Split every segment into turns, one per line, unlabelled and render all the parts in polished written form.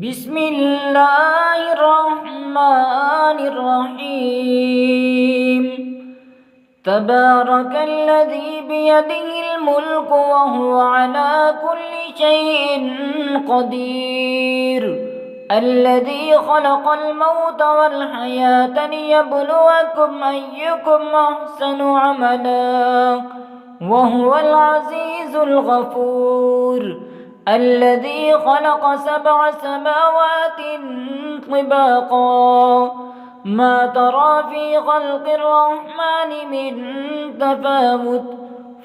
بسم الله الرحمن الرحيم. تبارك الذي بيده الملك وهو على كل شيء قدير، الذي خلق الموت والحياة ليبلوكم أيكم أحسن عملا، وهو العزيز الغفور، الذي خلق 7 سماوات طباقا، ما ترى في خلق الرحمن من تفاوت،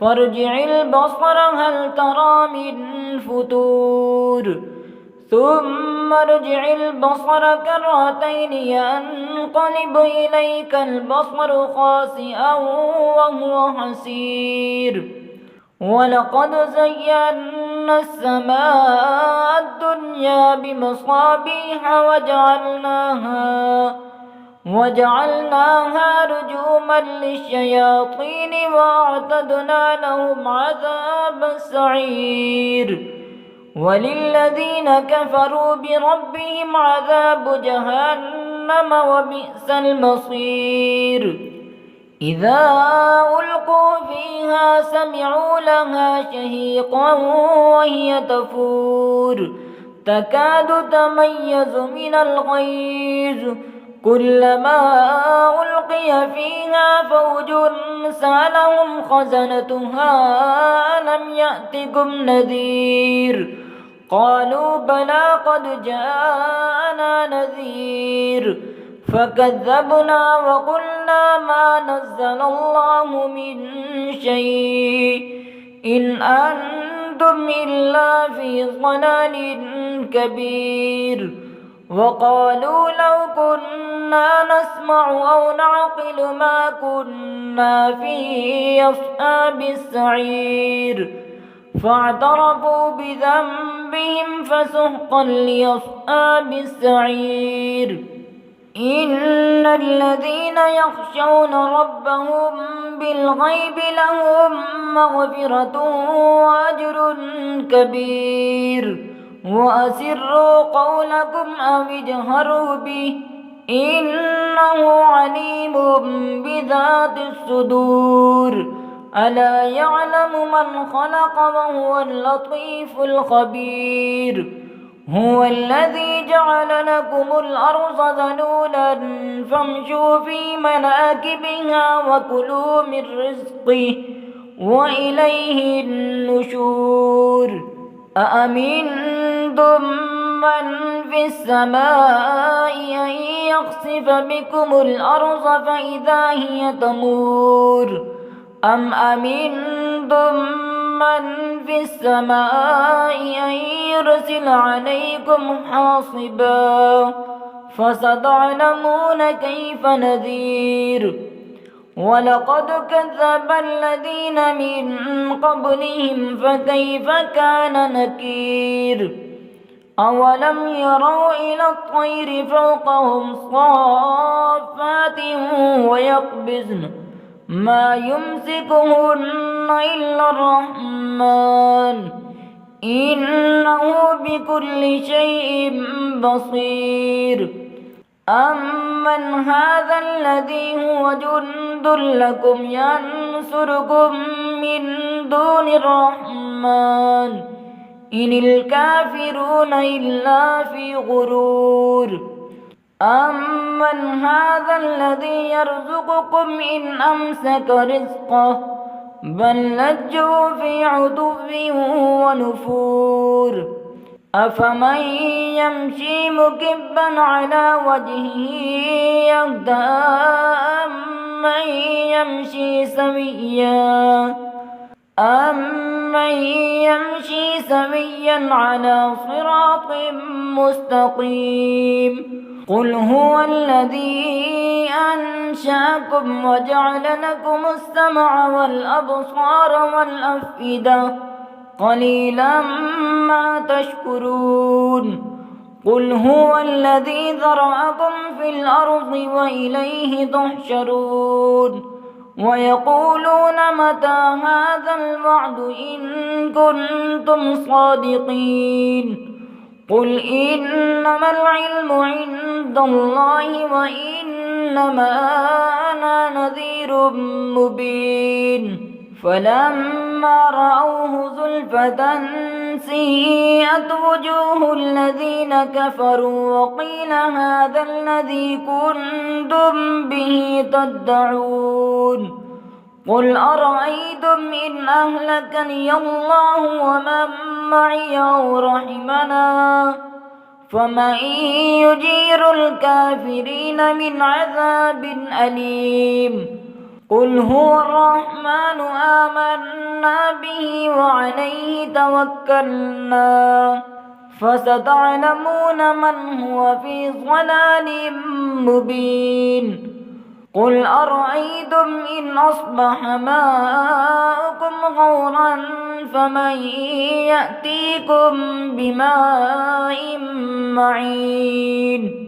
فارجع البصر هل ترى من فتور، ثم ارجع البصر كرتين ينقلب إليك البصر خاسئا وهو حسير. ولقد زينا السماء الدنيا بمصابيح وجعلناها رجوما للشياطين وأعتدنا لهم عذاب السعير. وللذين كفروا بربهم عذاب جهنم وبئس المصير. إذا ألقوا فيها سمعوا لها شهيقا وهي تفور، تكاد تميز من الغيظ، كلما ألقي فيها فوج سألهم خزنتها ألم يأتكم نذير، قالوا بلى قد جاءنا نذير، فكذبنا وقلنا ما نزل الله من شيء إن أنتم إلا في ضلال كبير. وقالوا لو كنا نسمع أو نعقل ما كنا في أصحاب السعير، فاعترفوا بذنبهم فسحقا لأصحاب السعير. إن الذين يخشون ربهم بالغيب لهم مغفرة وأجر كبير. وأسروا قولكم أو اجهروا به إنه عليم بذات الصدور. ألا يعلم من خلق وهو اللطيف الخبير. هو الذي جعل لكم الأرض ذلولا فامشوا في مناكبها وكلوا من رزقه وإليه النشور. أأمنتم من في السماء أن يخسف بكم الأرض فإذا هي تمور، أم أمنتم من في السماء أن يرسل عليكم حاصبا، فستعلمون كيف نذير. ولقد كذب الذين من قبلهم فكيف كان نكير. أولم يروا إلى الطير فوقهم صافات ويقبضن ما يمسكهن إلا الرحمن إنه بكل شيء بصير. أمن هذا الذي هو جند لكم ينصركم من دون الرحمن إن الكافرون إلا في غرور. أمن هذا الذي يرزقكم إن أمسك رزقه بل لجوا في عتو ونفور. أفمن يمشي مكبا على وجهه يهدى أمن يمشي سويا على صراط مستقيم. قل هو الذي أنشأكم وجعل لكم السمع والأبصار والأفئدة قليلا ما تشكرون. قل هو الذي ذرأكم في الأرض وإليه تحشرون. ويقولون متى هذا الوعد إن كنتم صادقين. قل إنما العلم عند الله وإنما أنا نذير مبين فلما رأوه زلفة سيئت وجوه الذين كفروا وقيل هذا الذي كنتم به تدعون قل أرأيتم إن أهلكني الله ومن معي أو رحمنا فمن يجير الكافرين من عذاب أليم قل هو الرحمن آمنا به وعليه توكلنا فستعلمون من هو في ضلال مبين قل أرأيتم إن أصبح ماؤكم غورا فمن يأتيكم بماء معين